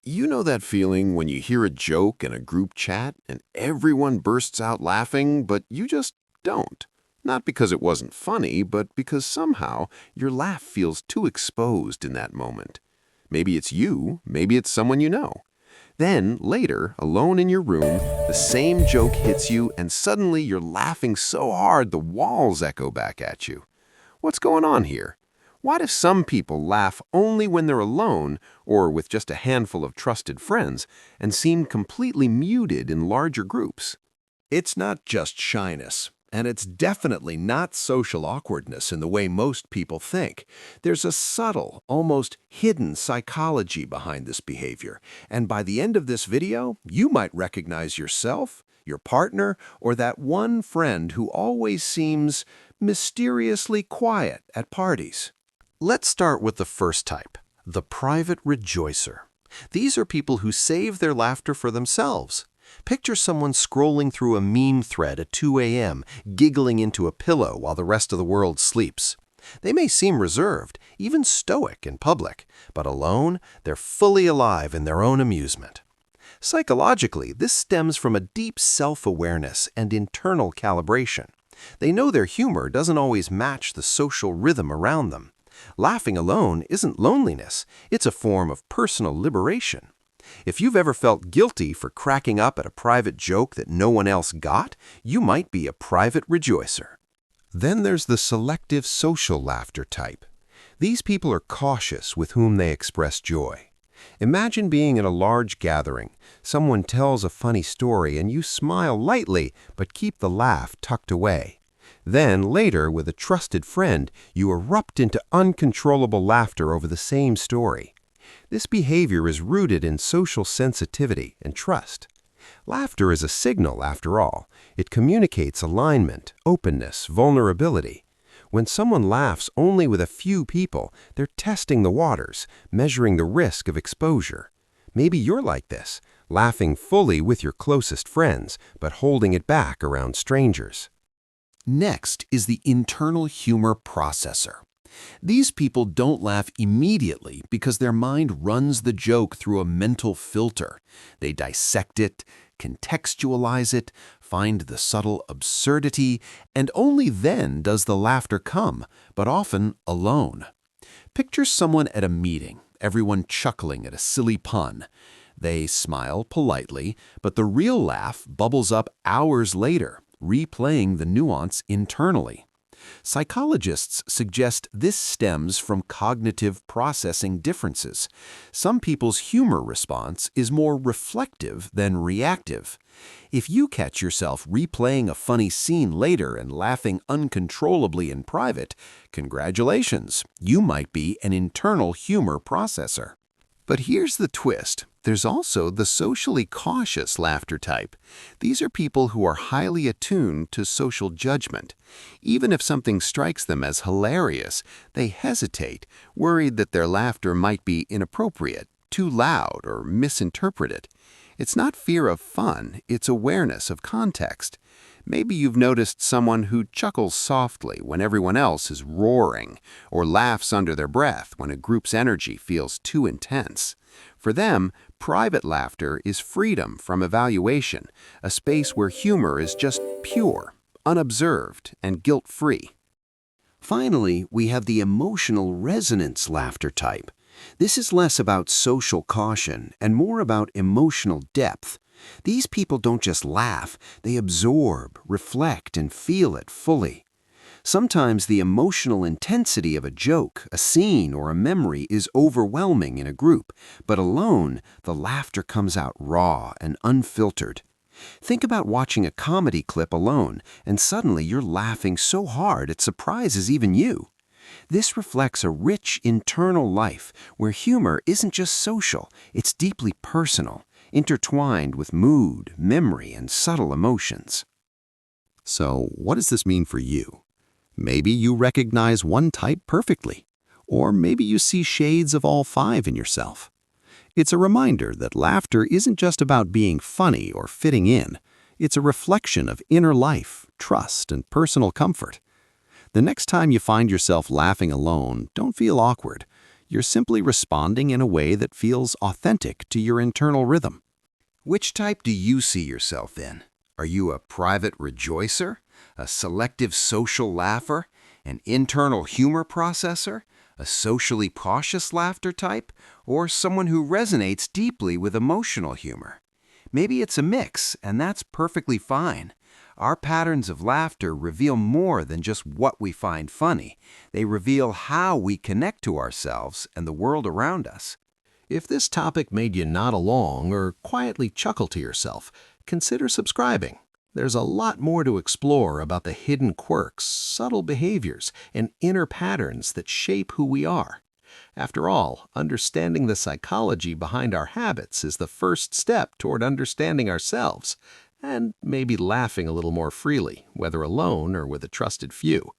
You know that feeling when you hear a joke in a group chat and everyone bursts out laughing, but you just don't? Not because it wasn't funny, but because somehow your laugh feels too exposed in that moment. Maybe it's you, maybe it's someone you know. Then, later, alone in your room, the same joke hits you and suddenly you're laughing so hard the walls echo back at you. What's going on here? Why do some people laugh only when they're alone or with just a handful of trusted friends and seem completely muted in larger groups? It's not just shyness, and it's definitely not social awkwardness in the way most people think. There's a subtle, almost hidden psychology behind this behavior, and by the end of this video, you might recognize yourself, your partner, or that one friend who always seems mysteriously quiet at parties. Let's start with the first type, the private rejoicer. These are people who save their laughter for themselves. Picture someone scrolling through a meme thread at 2 a.m., giggling into a pillow while the rest of the world sleeps. They may seem reserved, even stoic in public, but alone, they're fully alive in their own amusement. Psychologically, this stems from a deep self-awareness and internal calibration. They know their humor doesn't always match the social rhythm around them. Laughing alone isn't loneliness, it's a form of personal liberation. If you've ever felt guilty for cracking up at a private joke that no one else got, you might be a private rejoicer. Then there's the selective social laughter type. These people are cautious with whom they express joy. Imagine being in a large gathering. Someone tells a funny story and you smile lightly but keep the laugh tucked away. Then, later, with a trusted friend, you erupt into uncontrollable laughter over the same story. This behavior is rooted in social sensitivity and trust. Laughter is a signal, after all. It communicates alignment, openness, vulnerability. When someone laughs only with a few people, they're testing the waters, measuring the risk of exposure. Maybe you're like this, laughing fully with your closest friends, but holding it back around strangers. Next is the internal humor processor. These people don't laugh immediately because their mind runs the joke through a mental filter. They dissect it, contextualize it, find the subtle absurdity, and only then does the laughter come, but often alone. Picture someone at a meeting, everyone chuckling at a silly pun. They smile politely, but the real laugh bubbles up hours later, replaying the nuance internally. Psychologists suggest this stems from cognitive processing differences. Some people's humor response is more reflective than reactive. If you catch yourself replaying a funny scene later and laughing uncontrollably in private, congratulations, you might be an internal humor processor. But here's the twist. There's also the socially cautious laughter type. These are people who are highly attuned to social judgment. Even if something strikes them as hilarious, they hesitate, worried that their laughter might be inappropriate, too loud, or misinterpreted. It's not fear of fun, it's awareness of context. Maybe you've noticed someone who chuckles softly when everyone else is roaring, or laughs under their breath when a group's energy feels too intense. For them, private laughter is freedom from evaluation, a space where humor is just pure, unobserved, and guilt-free. Finally, we have the emotional resonance laughter type. This is less about social caution and more about emotional depth. These people don't just laugh, they absorb, reflect, and feel it fully. Sometimes the emotional intensity of a joke, a scene, or a memory is overwhelming in a group, but alone, the laughter comes out raw and unfiltered. Think about watching a comedy clip alone, and suddenly you're laughing so hard it surprises even you. This reflects a rich internal life where humor isn't just social, it's deeply personal, intertwined with mood, memory, and subtle emotions. So, what does this mean for you? Maybe you recognize one type perfectly, or maybe you see shades of all five in yourself. It's a reminder that laughter isn't just about being funny or fitting in. It's a reflection of inner life, trust, and personal comfort. The next time you find yourself laughing alone, don't feel awkward. You're simply responding in a way that feels authentic to your internal rhythm. Which type do you see yourself in? Are you a private rejoicer, a selective social laugher, an internal humor processor, a socially cautious laughter type, or someone who resonates deeply with emotional humor? Maybe it's a mix, and that's perfectly fine. Our patterns of laughter reveal more than just what we find funny. They reveal how we connect to ourselves and the world around us. If this topic made you nod along or quietly chuckle to yourself, consider subscribing. There's a lot more to explore about the hidden quirks, subtle behaviors, and inner patterns that shape who we are. After all, understanding the psychology behind our habits is the first step toward understanding ourselves, and maybe laughing a little more freely, whether alone or with a trusted few.